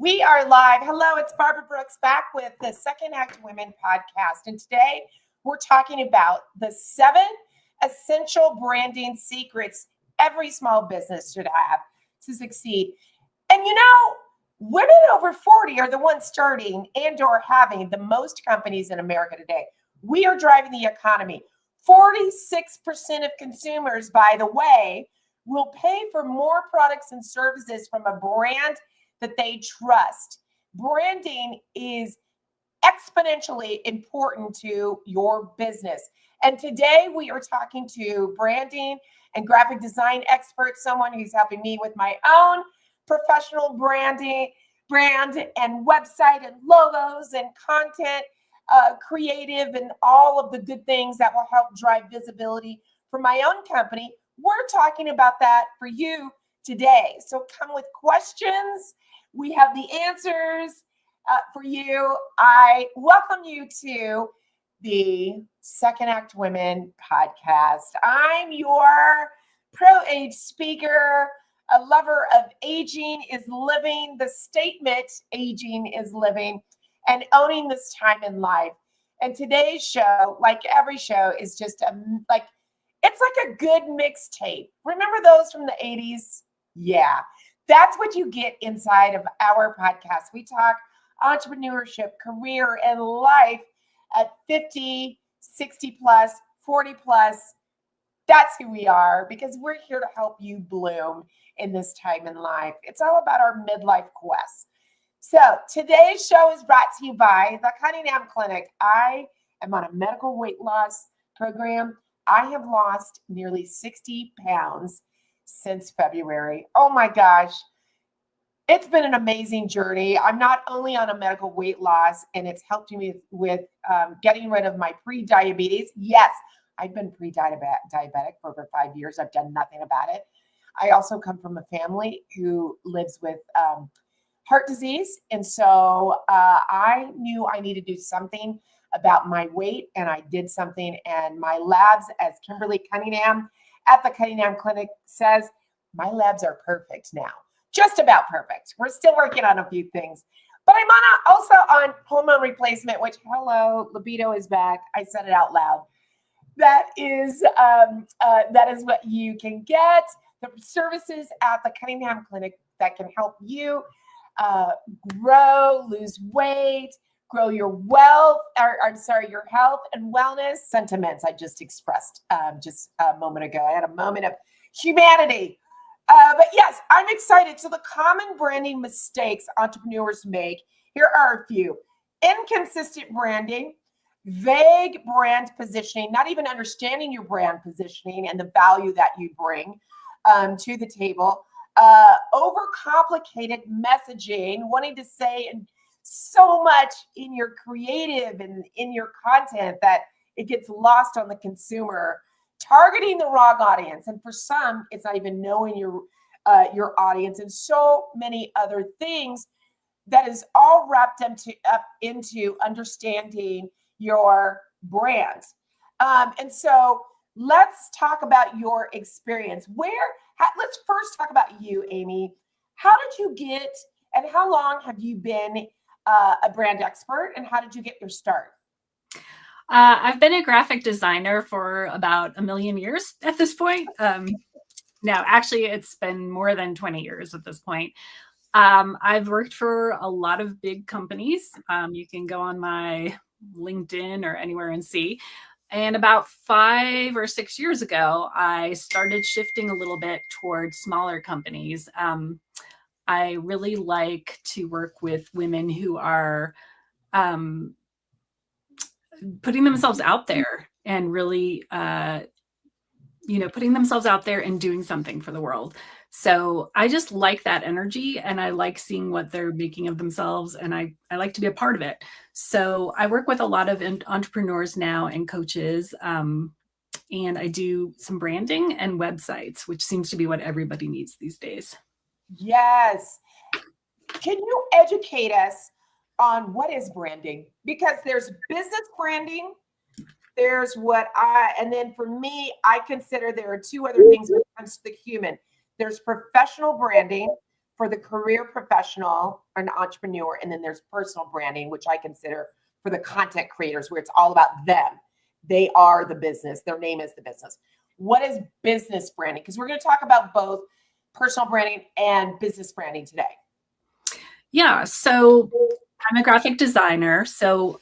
We are live. Hello, it's Barbara Brooks back with the Second Act Women podcast. And today we're talking about the 7 essential branding secrets every small business should have to succeed. And you know, women over 40 are the ones starting and or having the most companies in America today. We are driving the economy. 46% of consumers, by the way, will pay for more products and services from a brand that they trust. Branding is exponentially important to your business. And today we are talking to branding and graphic design expert, someone who's helping me with my own professional brand and website and logos and content creative and all of the good things that will help drive visibility for my own company. We're talking about that for you today. So come with questions. We have the answers for you. I welcome you to the Second Act Women podcast. I'm your pro-age speaker, a lover of aging is living, the statement aging is living, and owning this time in life. And today's show, like every show, is just it's like a good mixtape. Remember those from the 80s? Yeah. That's what you get inside of our podcast. We talk entrepreneurship, career, and life at 50, 60 plus, 40 plus. That's who we are because we're here to help you bloom in this time in life. It's all about our midlife quest. So today's show is brought to you by the Cunningham Clinic. I am on a medical weight loss program. I have lost nearly 60 pounds since February. Oh my gosh. It's been an amazing journey. I'm not only on a medical weight loss, and it's helped me with getting rid of my pre-diabetes. Yes, I've been pre-diabetic for over 5 years. I've done nothing about it. I also come from a family who lives with heart disease. And so I knew I needed to do something about my weight, and I did something. And my labs, as Kimberly Cunningham at the Cunningham Clinic says, my labs are perfect now. Just about perfect. We're still working on a few things. But I'm also on hormone replacement, which, hello, libido is back. I said it out loud. That is what you can get. The services at the Cunningham Clinic that can help you grow, lose weight, grow your your health and wellness sentiments I just expressed just a moment ago. I had a moment of humanity. But yes, I'm excited. So the common branding mistakes entrepreneurs make, here are a few. Inconsistent branding, vague brand positioning, not even understanding your brand positioning and the value that you bring to the table, overcomplicated messaging, wanting to say so much in your creative and in your content that it gets lost on the consumer, targeting the wrong audience. And for some, it's not even knowing your audience, and so many other things that is all wrapped up into understanding your brand. And so let's talk about your experience. Let's first talk about you, Amy. How did you get, and how long have you been a brand expert, and how did you get your start? I've been a graphic designer for about 1 million years at this point. No, actually, it's been more than 20 years at this point. I've worked for a lot of big companies. You can go on my LinkedIn or anywhere and see. And about 5 or 6 years ago, I started shifting a little bit towards smaller companies. I really like to work with women who are putting themselves out there and really, putting themselves out there and doing something for the world. So I just like that energy, and I like seeing what they're making of themselves, and I like to be a part of it. So I work with a lot of entrepreneurs now and coaches, and I do some branding and websites, which seems to be what everybody needs these days. Yes. Can you educate us on what is branding? Because there's business branding, there's and then for me, I consider there are 2 other things when it comes to the human. There's professional branding, for the career professional or an entrepreneur, and then there's personal branding, which I consider for the content creators, where it's all about them. They are the business. Their name is the business. What is business branding? Because we're going to talk about both personal branding and business branding today. Yeah. So I'm a graphic designer. So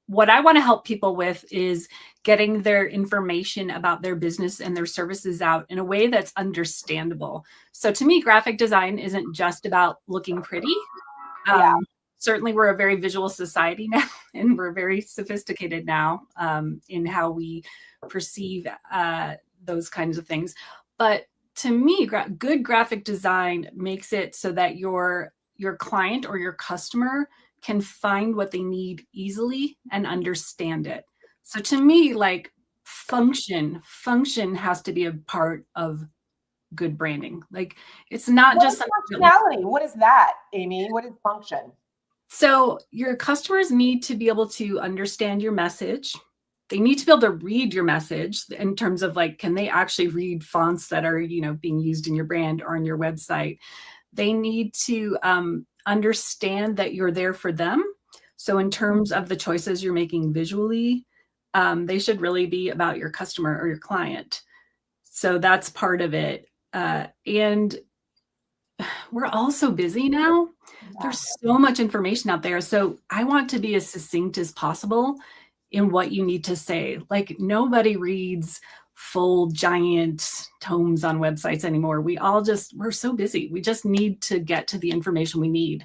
what I want to help people with is getting their information about their business and their services out in a way that's understandable. So to me, graphic design isn't just about looking pretty. Certainly, we're a very visual society now, and we're very sophisticated now in how we perceive those kinds of things. But to me, good graphic design makes it so that your client or your customer can find what they need easily and understand it. So to me, like function has to be a part of good branding. Like it's not just functionality. What is that, Amy? What is function? So your customers need to be able to understand your message. They need to be able to read your message in terms of like, can they actually read fonts that are, being used in your brand or on your website? They need to understand that you're there for them. So in terms of the choices you're making visually, they should really be about your customer or your client. So that's part of it. And we're all so busy now. There's so much information out there. So I want to be as succinct as possible in what you need to say. Like nobody reads full giant tomes on websites anymore. We're so busy. We just need to get to the information we need.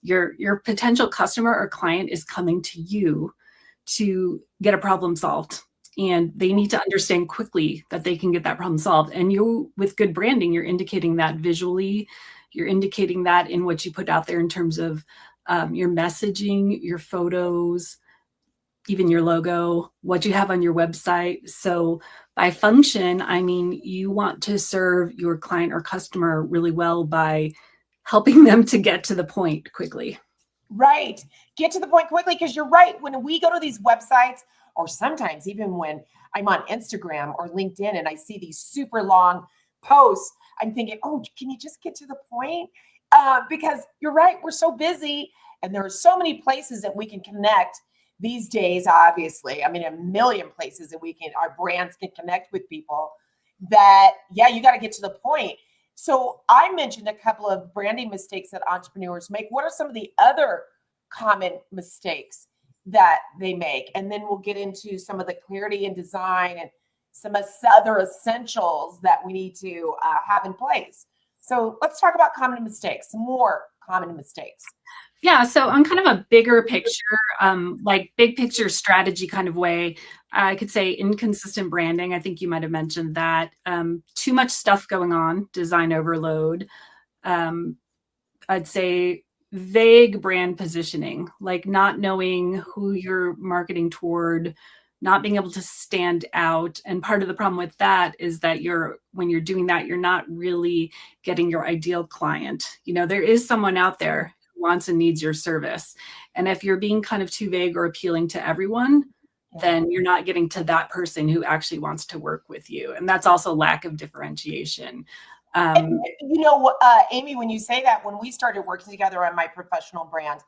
Your potential customer or client is coming to you to get a problem solved. And they need to understand quickly that they can get that problem solved. And you, with good branding, you're indicating that visually. You're indicating that in what you put out there in terms of your messaging, your photos, even your logo, what you have on your website. So by function, I mean, you want to serve your client or customer really well by helping them to get to the point quickly. Right. Get to the point quickly, because you're right. When we go to these websites, or sometimes even when I'm on Instagram or LinkedIn and I see these super long posts, I'm thinking, oh, can you just get to the point? Because you're right. We're so busy and there are so many places that we can connect these days, obviously. I mean, a million places that our brands can connect with people that, yeah, you got to get to the point. So I mentioned a couple of branding mistakes that entrepreneurs make. What are some of the other common mistakes that they make? And then we'll get into some of the clarity and design and some other essentials that we need to have in place. So let's talk about common mistakes, some more common mistakes. Yeah, so on kind of a bigger picture, like big picture strategy kind of way, I could say inconsistent branding. I think you might have mentioned that. Too much stuff going on, design overload. I'd say vague brand positioning, like not knowing who you're marketing toward, not being able to stand out. And part of the problem with that is that when you're doing that, you're not really getting your ideal client. There is someone out there who wants and needs your service. And if you're being kind of too vague or appealing to everyone, then you're not getting to that person who actually wants to work with you. And that's also lack of differentiation. And, Amy, when you say that, when we started working together on my professional brand,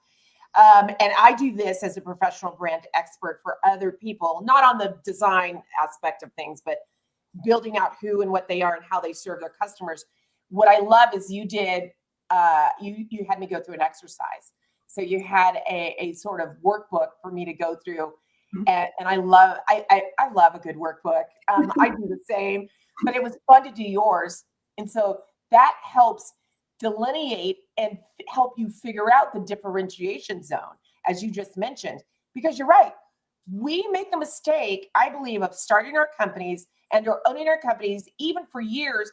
and I do this as a professional brand expert for other people, not on the design aspect of things, but building out who and what they are and how they serve their customers. What I love is you did, you had me go through an exercise. So you had a sort of workbook for me to go through. And I love a good workbook. I do the same, but it was fun to do yours. And so that helps delineate and help you figure out the differentiation zone, as you just mentioned, because you're right. We make the mistake, I believe, of starting our companies and or owning our companies even for years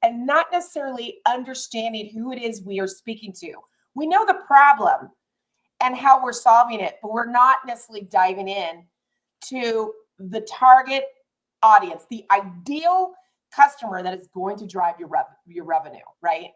and not necessarily understanding who it is we are speaking to. We know the problem and how we're solving it, but we're not necessarily diving in to the target audience, the ideal customer that is going to drive your revenue, right?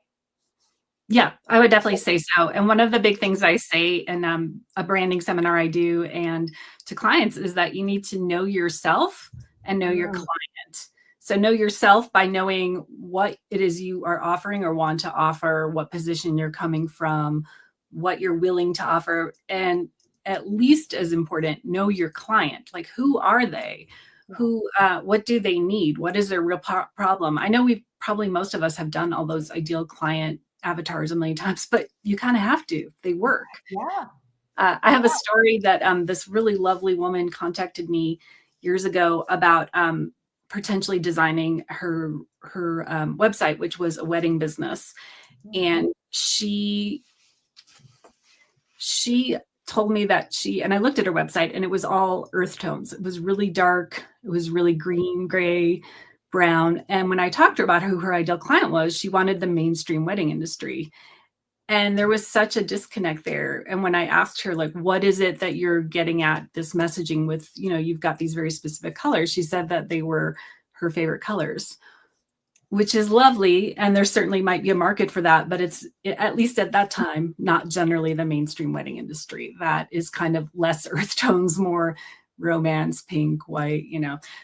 Yeah, I would definitely say so. And one of the big things I say in a branding seminar I do and to clients is that you need to know yourself and know your client. So know yourself by knowing what it is you are offering or want to offer, what position you're coming from, what you're willing to offer, and at least as important, know your client. Like, who are they? What do they need? What is their real problem? I know most of us have done all those ideal client avatars a million times, but you kind of have to. They work. Yeah. I have a story that this really lovely woman contacted me years ago about potentially designing her website, which was a wedding business, and she told me that and I looked at her website and it was all earth tones. It was really dark. It was really green, gray, brown. And when I talked to her about who her ideal client was, she wanted the mainstream wedding industry. And there was such a disconnect there. And when I asked her, like, what is it that you're getting at this messaging with, you've got these very specific colors, she said that they were her favorite colors, which is lovely. And there certainly might be a market for that, but it's, at least at that time, not generally the mainstream wedding industry. That is kind of less earth tones, more romance, pink, white,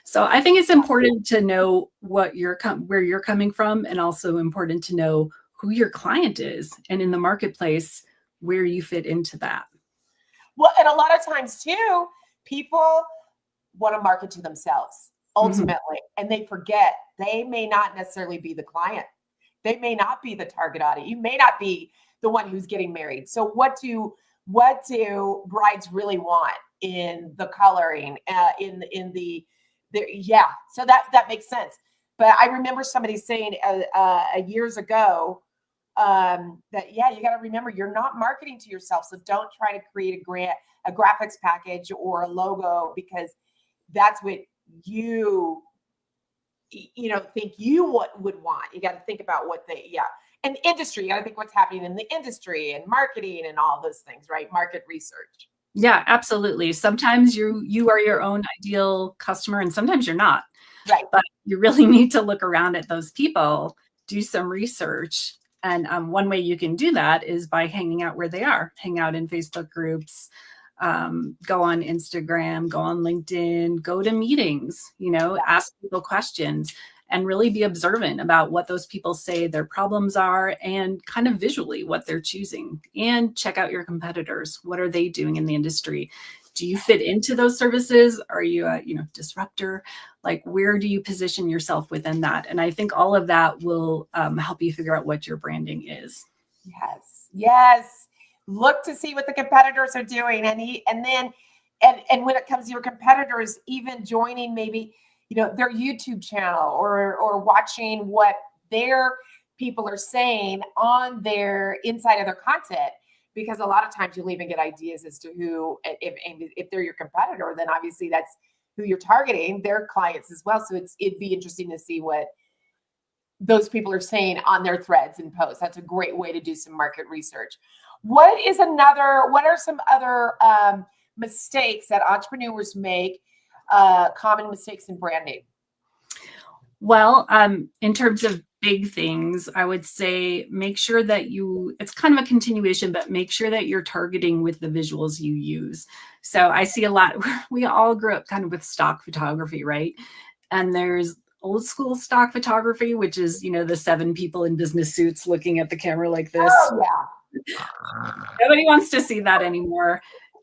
So I think it's important to know where you're coming from, and also important to know who your client is, and in the marketplace, where you fit into that. Well, and a lot of times too, people want to market to themselves ultimately, and they forget they may not necessarily be the client. They may not be the target audience. You may not be the one who's getting married. So what do brides really want in the coloring, so that makes sense. But I remember somebody saying years ago, that you got to remember, you're not marketing to yourself, so don't try to create a graphics package or a logo, because that's what you think you would want. You got to think about what and industry. You got to think what's happening in the industry and marketing and all those things, right? Market research. Yeah, absolutely. Sometimes you are your own ideal customer, and sometimes you're not. Right. But you really need to look around at those people, do some research. And one way you can do that is by hanging out where they are. Hang out in Facebook groups, go on Instagram, go on LinkedIn, go to meetings, ask people questions, and really be observant about what those people say their problems are, and kind of visually what they're choosing. And check out your competitors. What are they doing in the industry? Do you fit into those services? Are you a disruptor? Like, where do you position yourself within that? And I think all of that will help you figure out what your branding is. Yes. Look to see what the competitors are doing, and when it comes to your competitors, even joining maybe their YouTube channel, or watching what their people are saying on their inside of their content. Because a lot of times you'll even get ideas as to who, if they're your competitor, then obviously that's who you're targeting, their clients as well. So it'd be interesting to see what those people are saying on their threads and posts. That's a great way to do some market research. What are some other mistakes that entrepreneurs make, common mistakes in branding? Well, in terms of big things, I would say make sure that it's kind of a continuation, but make sure that you're targeting with the visuals you use. So I see a lot, we all grew up kind of with stock photography, right? And there's old school stock photography, which is, the 7 people in business suits looking at the camera like this. Oh, yeah. Nobody wants to see that anymore.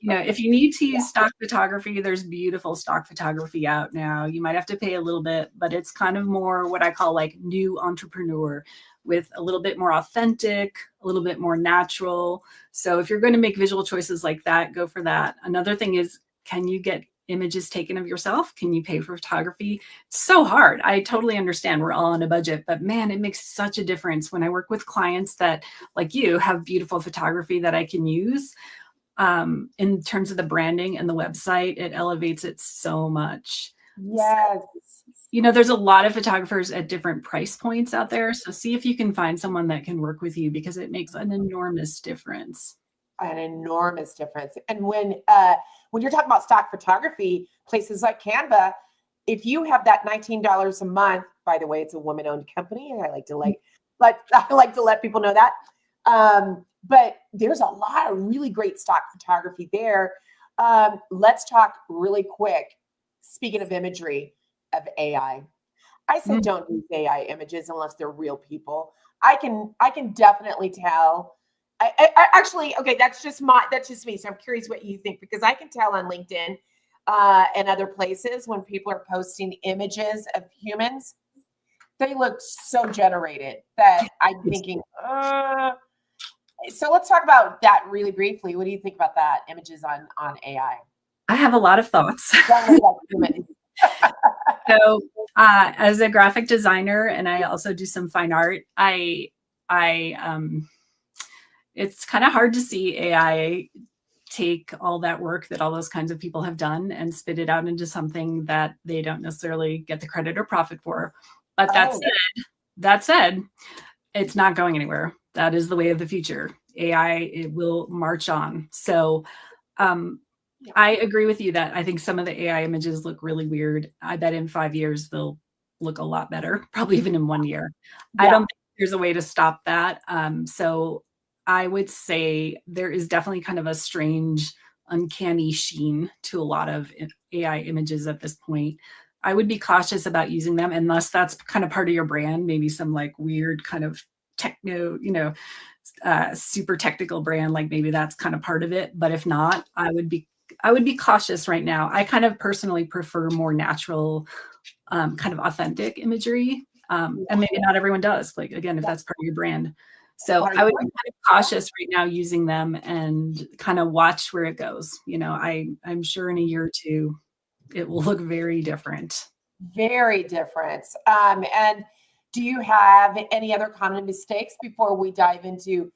If you need to use stock photography, there's beautiful stock photography out now. You might have to pay a little bit, but it's kind of more what I call like new entrepreneur, with a little bit more authentic, a little bit more natural. So if you're going to make visual choices like that, go for that. Another thing is, can you get images taken of yourself? Can you pay for photography? It's so hard. I totally understand we're all on a budget, but man, it makes such a difference when I work with clients that, like you, have beautiful photography that I can use. In terms of the branding and the website, it elevates it so much. Yes. There's a lot of photographers at different price points out there. So see if you can find someone that can work with you, because it makes an enormous difference. An enormous difference. And when you're talking about stock photography, places like Canva, if you have that $19 a month, by the way, it's a woman-owned company, and I like to let people know that. But there's a lot of really great stock photography there. Let's talk really quick. Speaking of imagery, of AI. I say don't use AI images unless they're real people. I can definitely tell. Actually, okay, that's just me. So I'm curious what you think, because I can tell on LinkedIn and other places when people are posting images of humans, they look so generated that I'm thinking, so let's talk about that really briefly. What do you think about that? Images on AI. I have a lot of thoughts. Don't look like humans. So, as a graphic designer, and I also do some fine art, it's kind of hard to see AI take all that work that all those kinds of people have done and spit it out into something that they don't necessarily get the credit or profit for. But that said, it's not going anywhere. That is the way of the future. AI, it will march on. So, I agree with you that I think some of the AI images look really weird. I bet in 5 years they'll look a lot better, probably even in 1 year. I don't think there's a way to stop that. So I would say there is definitely kind of a strange, uncanny sheen to a lot of AI images at this point. I would be cautious about using them unless that's kind of part of your brand, maybe some like weird kind of techno, super technical brand, like maybe that's kind of part of it. But if not, I would be cautious right now. I kind of personally prefer more natural, kind of authentic imagery. And maybe not everyone does, like, again, if that's part of your brand. So I would be kind of cautious right now using them and kind of watch where it goes. I'm sure in a year or two, it will look very different. Very different. And do you have any other common mistakes before we dive into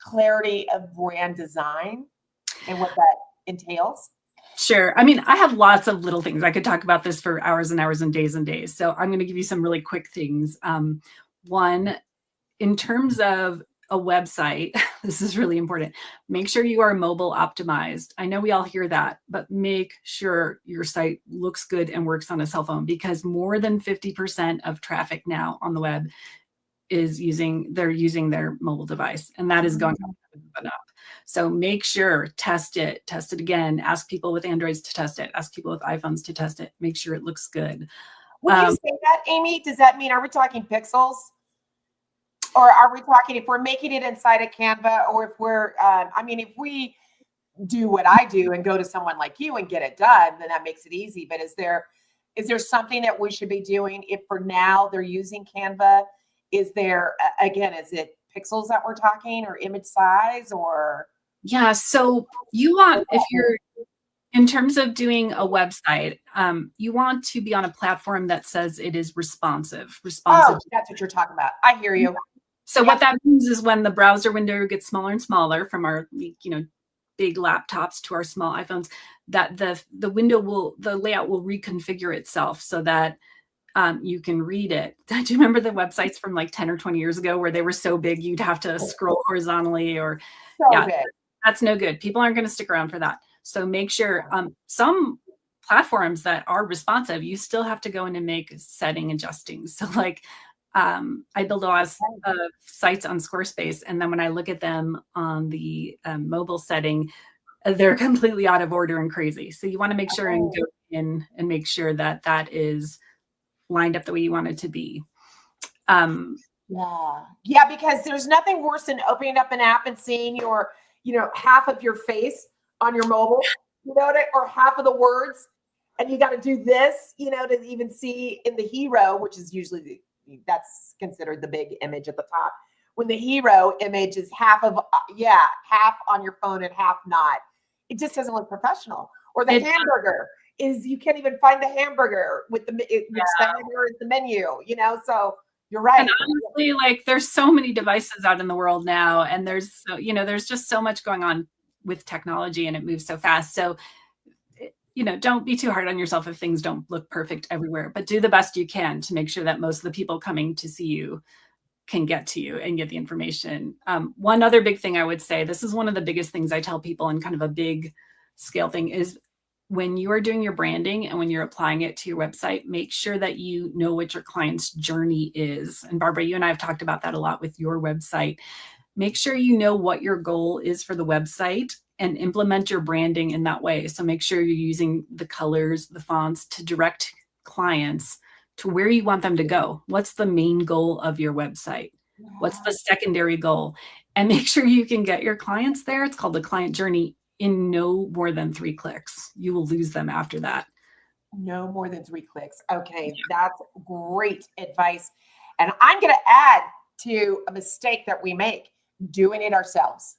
clarity of brand design and what that entails? Sure. I mean, I have lots of little things. I could talk about this for hours and hours and days and days. So I'm going to give you some really quick things. One, in terms of a website, this is really important. Make sure you are mobile optimized. I know we all hear that, but make sure your site looks good and works on a cell phone, because more than 50% of traffic now on the web is using their mobile device, and that is going up. So make sure, test it again, ask people with Androids to test it, ask people with iPhones to test it, make sure it looks good. When you say that, Amy, does that mean, are we talking pixels? Or are we talking, if we're making it inside a Canva, or if we're, if we do what I do and go to someone like you and get it done, then that makes it easy. But is there something that we should be doing if for now they're using Canva? Is there, again, is it pixels that we're talking, or image size, or? Yeah, so you want, if you're, in terms of doing a website, you want to be on a platform that says it is responsive. Oh, that's what you're talking about. I hear you. So what that means is when the browser window gets smaller and smaller from our, big laptops to our small iPhones, that the layout will reconfigure itself so that you can read it. Do you remember the websites from like 10 or 20 years ago where they were so big you'd have to scroll horizontally, or big. That's no good. People aren't going to stick around for that. So make sure, some platforms that are responsive, you still have to go in and make setting adjusting. So like, I build a lot of sites on Squarespace, and then when I look at them on the mobile setting, they're completely out of order and crazy. So you want to make sure and go in and make sure that that is lined up the way you want it to be. Yeah, because there's nothing worse than opening up an app and seeing your, half of your face on your mobile, or half of the words, and you got to do this, to even see in the hero, which is usually that's considered the big image at the top. When the hero image is half on your phone and half not, it just doesn't look professional. Or the hamburger is, you can't even find the hamburger with the hamburger is the menu, so you're right. And honestly, like, there's so many devices out in the world now, and there's just so much going on with technology, and it moves so fast. So, don't be too hard on yourself if things don't look perfect everywhere, but do the best you can to make sure that most of the people coming to see you can get to you and get the information. One other big thing I would say, this is one of the biggest things I tell people in kind of a big scale thing, is when you are doing your branding and when you're applying it to your website, make sure that you know what your client's journey is. And Barbara, you and I have talked about that a lot with your website. Make sure you know what your goal is for the website and implement your branding in that way. So make sure you're using the colors, the fonts to direct clients to where you want them to go. What's the main goal of your website? What's the secondary goal? And make sure you can get your clients there. It's called the client journey in no more than 3 clicks. You will lose them after that. No more than 3 clicks. Okay, that's great advice. And I'm going to add to a mistake that we make, doing it ourselves.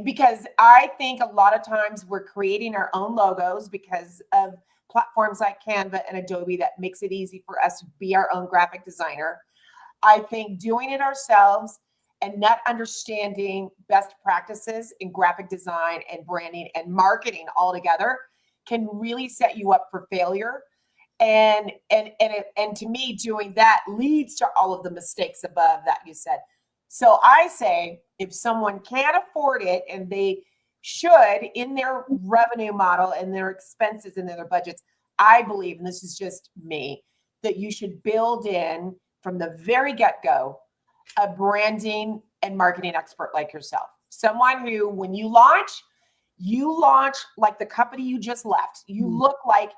Because I think a lot of times we're creating our own logos because of platforms like Canva and Adobe that makes it easy for us to be our own graphic designer. I think doing it ourselves and not understanding best practices in graphic design and branding and marketing all together can really set you up for failure. And to me, doing that leads to all of the mistakes above that you said. So I say, if someone can't afford it and they should in their revenue model and their expenses and their budgets, I believe, and this is just me, that you should build in from the very get-go a branding and marketing expert like yourself. Someone who, when you launch like the company you just left. You look like,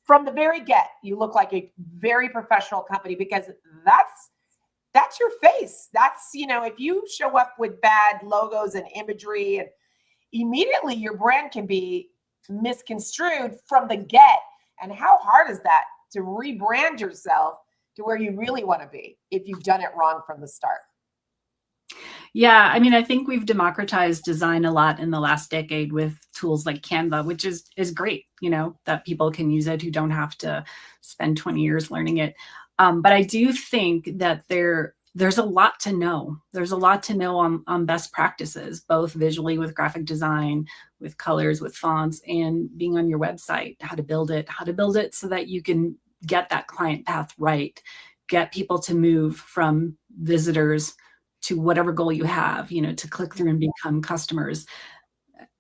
from the very get, you look like a very professional company, because that's your face. That's, if you show up with bad logos and imagery, and immediately your brand can be misconstrued from the get. And how hard is that to rebrand yourself to where you really want to be if you've done it wrong from the start? Yeah, I mean, I think we've democratized design a lot in the last decade with tools like Canva, which is great, that people can use it who don't have to spend 20 years learning it. But I do think that there's a lot to know. There's a lot to know on best practices, both visually with graphic design, with colors, with fonts, and being on your website, how to build it so that you can get that client path right, get people to move from visitors to whatever goal you have, to click through and become customers.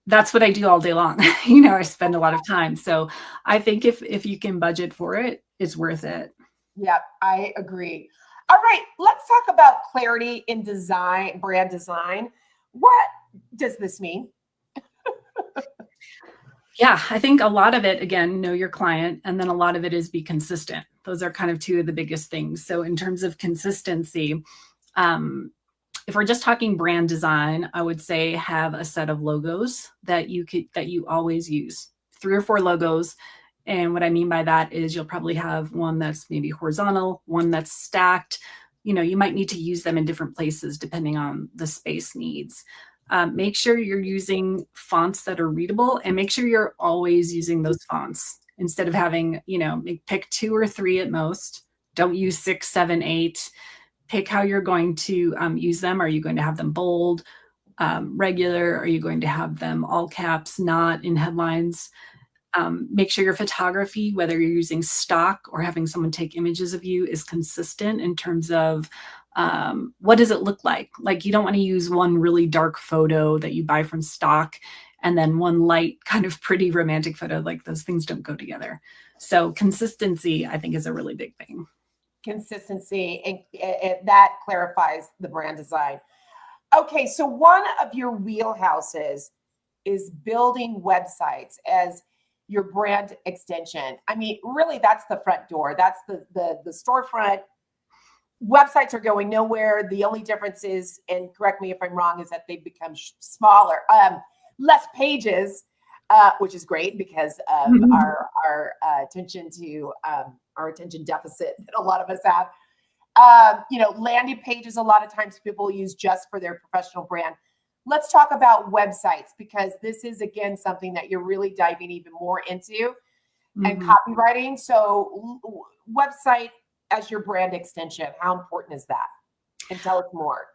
That's what I do all day long. I spend a lot of time. So I think if you can budget for it, it's worth it. Yeah, I agree. All right, let's talk about clarity in design, brand design. What does this mean? Yeah, I think a lot of it, again, know your client, and then a lot of it is be consistent. Those are kind of two of the biggest things. So in terms of consistency, if we're just talking brand design, I would say have a set of logos that you always use, 3 or 4 logos. And what I mean by that is you'll probably have one that's maybe horizontal, one that's stacked. You might need to use them in different places depending on the space needs. Make sure you're using fonts that are readable, and make sure you're always using those fonts instead of having, pick 2 or 3 at most. Don't use 6, 7, 8. Pick how you're going to use them. Are you going to have them bold, regular? Are you going to have them all caps, not in headlines? Make sure your photography, whether you're using stock or having someone take images of you, is consistent in terms of what does it look like? Like, you don't want to use one really dark photo that you buy from stock and then one light kind of pretty romantic photo. Like, those things don't go together. So consistency, I think, is a really big thing. Consistency, and that clarifies the brand design. Okay, so one of your wheelhouses is building websites as your brand extension. I mean, really, that's the front door. That's the storefront. Websites are going nowhere. The only difference is, and correct me if I'm wrong, is that they've become smaller, less pages, which is great because of our attention to our attention deficit that a lot of us have. Landing pages, a lot of times people use just for their professional brand. Let's talk about websites, because this is, again, something that you're really diving even more into, and copywriting. So website as your brand extension, how important is that? And tell us more.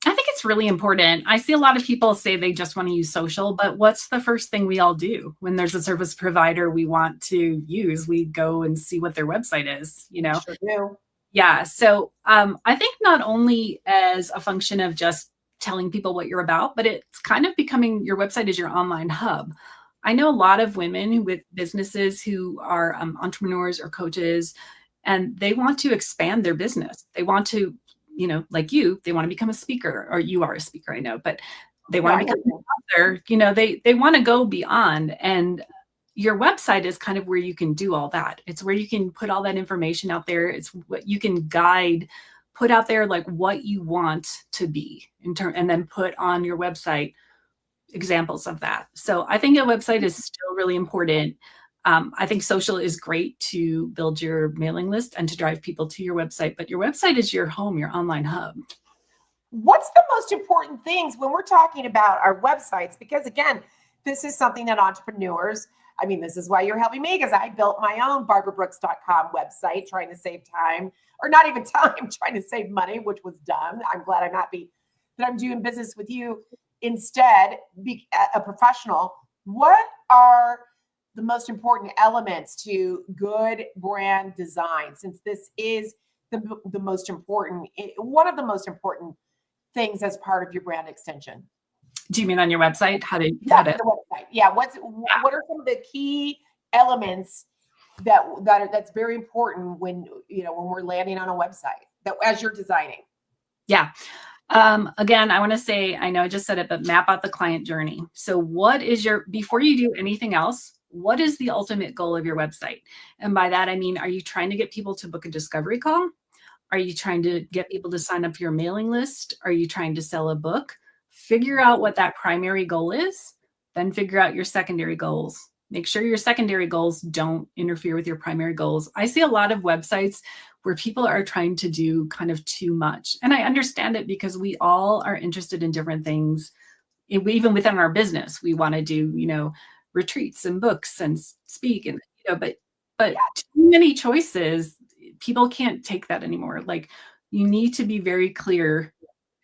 I think it's really important. I see a lot of people say they just want to use social, but what's the first thing we all do when there's a service provider we want to use? We go and see what their website is, Sure do. Yeah. So I think not only as a function of just telling people what you're about, but it's kind of becoming, your website is your online hub. I know a lot of women with businesses who are entrepreneurs or coaches, and they want to expand their business. They want to, like you, they want to become a speaker, or you are a speaker, I know, but they want to become an author. They want to go beyond. And, your website is kind of where you can do all that. It's where you can put all that information out there. It's what you can put out there, like what you want to be and then put on your website examples of that. So I think a website is still really important. I think social is great to build your mailing list and to drive people to your website, but your website is your home, your online hub. What's the most important things when we're talking about our websites? Because again, this is something that entrepreneurs, I mean, this is why you're helping me, because I built my own barbarabrooks.com website trying to save time, or not even time, trying to save money, which was dumb. I'm glad I'm happy that I'm doing business with you instead, be a professional. What are the most important elements to good brand design, since this is the most important, one of the most important things as part of your brand extension? Do you mean on your website? The website. Yeah. What are some of the key elements that's very important when we're landing on a website that as you're designing? Yeah. Again, I want to say, I know I just said it, but map out the client journey. So before you do anything else, what is the ultimate goal of your website? And by that, I mean, are you trying to get people to book a discovery call? Are you trying to get people to sign up for your mailing list? Are you trying to sell a book? Figure out what that primary goal is, then figure out your secondary goals. Make sure your secondary goals don't interfere with your primary goals. I see a lot of websites where people are trying to do kind of too much. And I understand it because we all are interested in different things. Even within our business, we want to do, retreats and books and speak and, but too many choices, people can't take that anymore. Like, you need to be very clear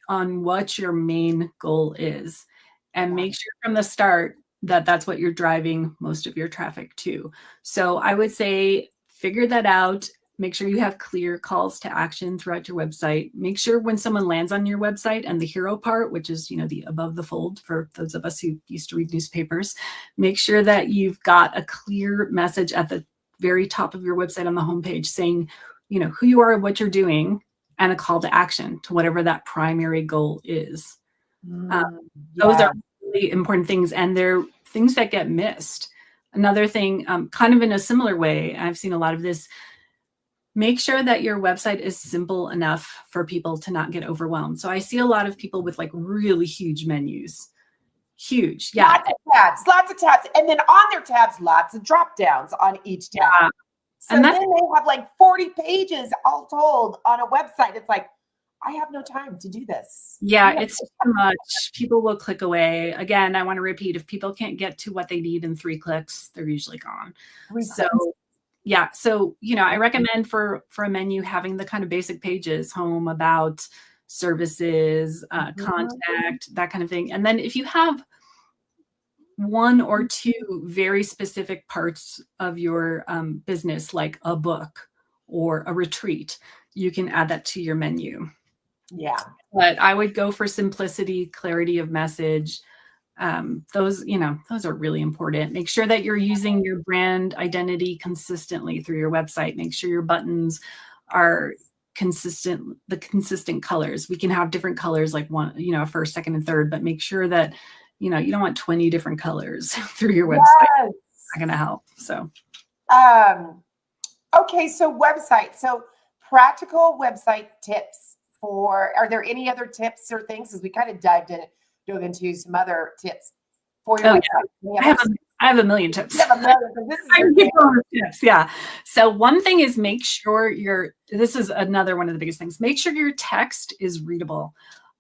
on what your main goal is and make sure from the start that that's what you're driving most of your traffic to. So I would say figure that out. Make sure you have clear calls to action throughout your website. Make sure when someone lands on your website and the hero part, which is, the above the fold for those of us who used to read newspapers, make sure that you've got a clear message at the very top of your website on the homepage saying, who you are, what you're doing, and a call to action to whatever that primary goal is. Those are really important things, and they're things that get missed. Another thing, kind of in a similar way, I've seen a lot of this, make sure that your website is simple enough for people to not get overwhelmed. So I see a lot of people with like really huge menus. Huge. Yeah. Lots of tabs. And then on their tabs, lots of drop downs on each tab. Yeah. So then they have like 40 pages all told on a website. It's like, I have no time to do this. Yeah, it's too much. People will click away. Again, I want to repeat, if people can't get to what they need in 3 clicks, they're usually gone. Yeah. So, I recommend for a menu having the kind of basic pages: home, about, services, contact, that kind of thing. And then if you have 1 or 2 very specific parts of your business, like a book or a retreat, you can add that to your menu. Yeah. But I would go for simplicity, clarity of message. Those are really important. Make sure that you're using your brand identity consistently through your website. Make sure your buttons are the consistent colors. We can have different colors, like one, first, second, and third, but make sure that, you don't want 20 different colors through your website. Yes. It's not going to help. So, okay. So website, so practical website tips are there any other tips or things, as we kind of dove into some other tips for your website? I have a million tips. Tips. Yeah. So one thing is, make sure this is another one of the biggest things. Make sure your text is readable.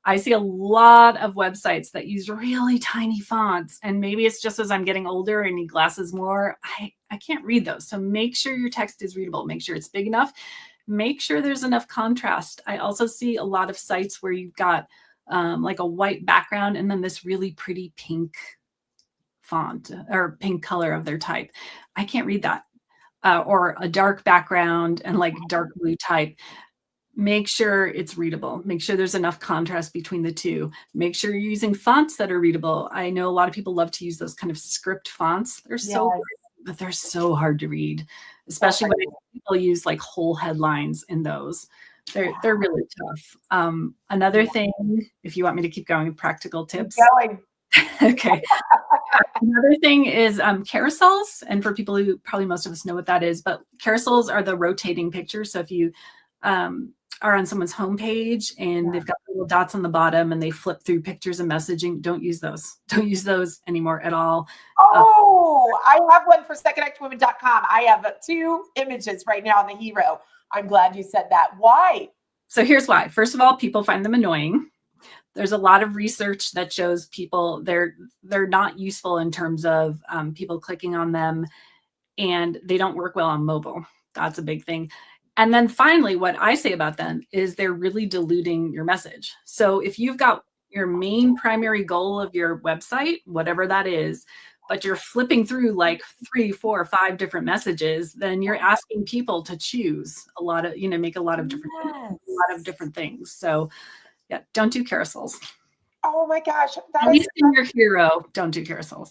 I see a lot of websites that use really tiny fonts, and maybe it's just as I'm getting older and need glasses more. I can't read those. So make sure your text is readable. Make sure it's big enough. Make sure there's enough contrast. I also see a lot of sites where you've got like a white background and then this really pretty pink font or pink color of their type. I can't read that. Or a dark background and like dark blue type. Make sure it's readable. Make sure there's enough contrast between the two. Make sure you're using fonts that are readable. I know a lot of people love to use those kind of script fonts. They're so great, but they're so hard to read, especially when people use like whole headlines in those. They're really tough. Another thing, if you want me to keep going, practical tips. Keep going. Okay. Another thing is carousels. And for people who probably most of us know what that is, but carousels are the rotating pictures. So if you are on someone's homepage and they've got little dots on the bottom and they flip through pictures and messaging, don't use those. Don't use those anymore at all. Oh, I have one for secondactwomen.com. I have 2 images right now on the hero. I'm glad you said that. Why? So here's why. First of all, people find them annoying. There's a lot of research that shows people they're not useful in terms of people clicking on them, and they don't work well on mobile. That's a big thing. And then finally, what I say about them is they're really diluting your message. So if you've got your main primary goal of your website, whatever that is, but you're flipping through like 3, 4, 5 different messages, then you're asking people to choose a lot of, make a lot of different things. So yeah, don't do carousels. Oh my gosh. At least in your hero, don't do carousels.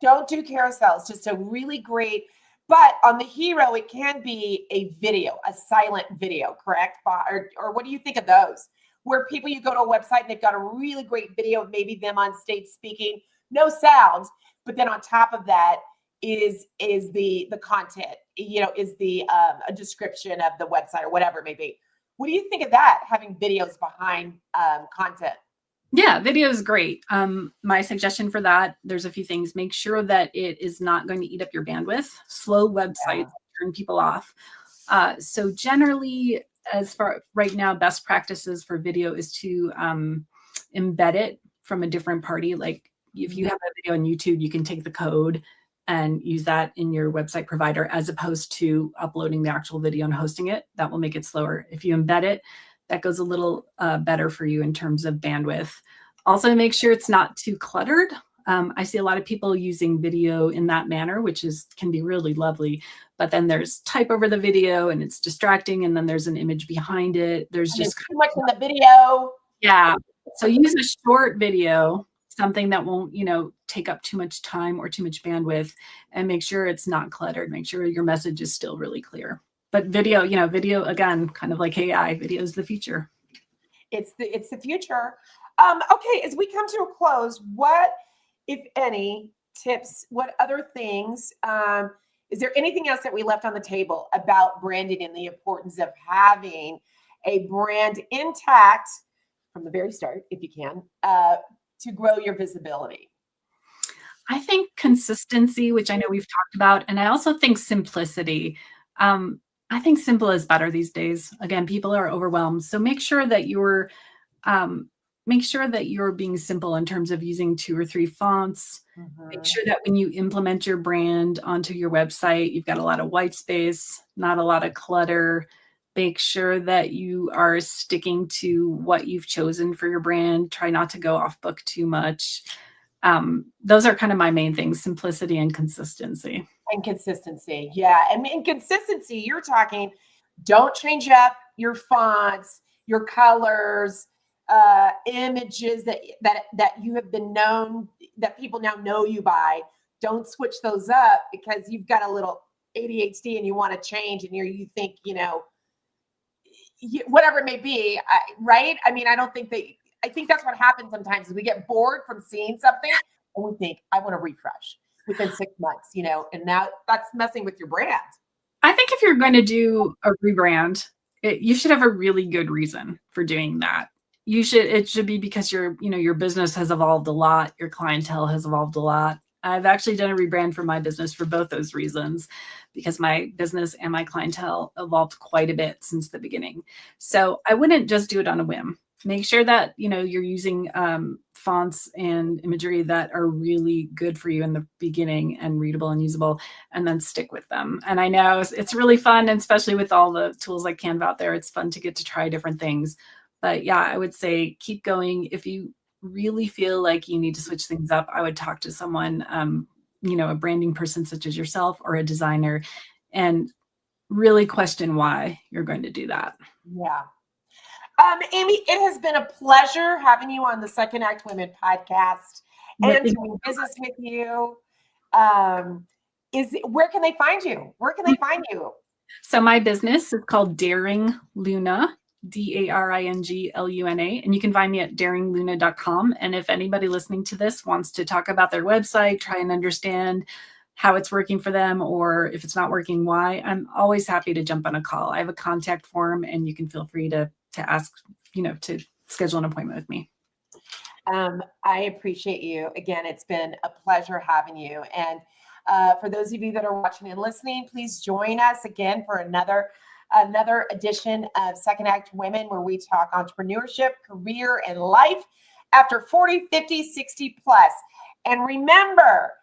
Don't do carousels. Just a really great, but on the hero, it can be a video, a silent video, correct? Or what do you think of those? Where people, you go to a website and they've got a really great video of maybe them on stage speaking, no sound, but then on top of that is the content, is the a description of the website or whatever it may be. What do you think of that, having videos behind content? Yeah, video is great. My suggestion for that, there's a few things. Make sure that it is not going to eat up your bandwidth. Slow websites turn people off. So generally, as far right now, best practices for video is to embed it from a different party. Like if you have a video on YouTube, you can take the code and use that in your website provider, as opposed to uploading the actual video and hosting it. That will make it slower. If you embed it, that goes a little better for you in terms of bandwidth. Also, make sure it's not too cluttered. I see a lot of people using video in that manner, which can be really lovely. But then there's type over the video and it's distracting. And then there's an image behind it. There's just too much in the video. Yeah. So use a short video, something that won't, take up too much time or too much bandwidth, and make sure it's not cluttered. Make sure your message is still really clear. But video, video, again, kind of like AI, video is the future. It's the future. Okay, as we come to a close, what, if any, tips, what other things, is there anything else that we left on the table about branding and the importance of having a brand intact from the very start, if you can, to grow your visibility? I think consistency, which I know we've talked about, and I also think simplicity. I think simple is better these days. Again, people are overwhelmed. So make sure that you're being simple in terms of using 2 or 3 fonts. Make sure that when you implement your brand onto your website, you've got a lot of white space, not a lot of clutter. Make sure that you are sticking to what you've chosen for your brand. Try not to go off book too much. Those are kind of my main things: simplicity and consistency. And consistency. Yeah. And in consistency, you're talking, don't change up your fonts, your colors, images that you have been known, that people now know you by. Don't switch those up because you've got a little ADHD and you want to change, and you think, whatever it may be, right? I mean, I think that's what happens sometimes, is we get bored from seeing something and we think, I want to refresh within 6 months, and now that's messing with your brand. I think if you're going to do a rebrand, you should have a really good reason for doing that. It should be because your business has evolved a lot. Your clientele has evolved a lot. I've actually done a rebrand for my business for both those reasons, because my business and my clientele evolved quite a bit since the beginning. So I wouldn't just do it on a whim. Make sure that, you're using fonts and imagery that are really good for you in the beginning and readable and usable, and then stick with them. And I know it's really fun, and especially with all the tools like Canva out there, it's fun to get to try different things. But yeah, I would say keep going. If you really feel like you need to switch things up, I would talk to someone, a branding person such as yourself or a designer, and really question why you're going to do that. Yeah. Amy, it has been a pleasure having you on the Second Act Women podcast and doing business with you. Where can they find you? Where can they find you? So my business is called Daring Luna. DARINGLUNA. And you can find me at daringluna.com. And if anybody listening to this wants to talk about their website, try and understand how it's working for them, or if it's not working, why, I'm always happy to jump on a call. I have a contact form, and you can feel free to ask, to schedule an appointment with me. I appreciate you. Again, it's been a pleasure having you. And for those of you that are watching and listening, please join us again for another edition of Second Act Women, where we talk entrepreneurship, career, and life after 40, 50, 60 plus. And remember,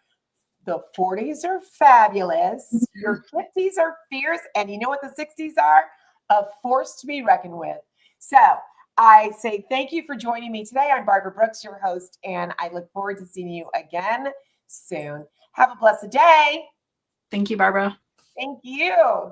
the 40s are fabulous. Your 50s are fierce. And you know what the 60s are? A force to be reckoned with. So I say thank you for joining me today. I'm Barbara Brooks, your host, and I look forward to seeing you again soon. Have a blessed day. Thank you, Barbara. Thank you.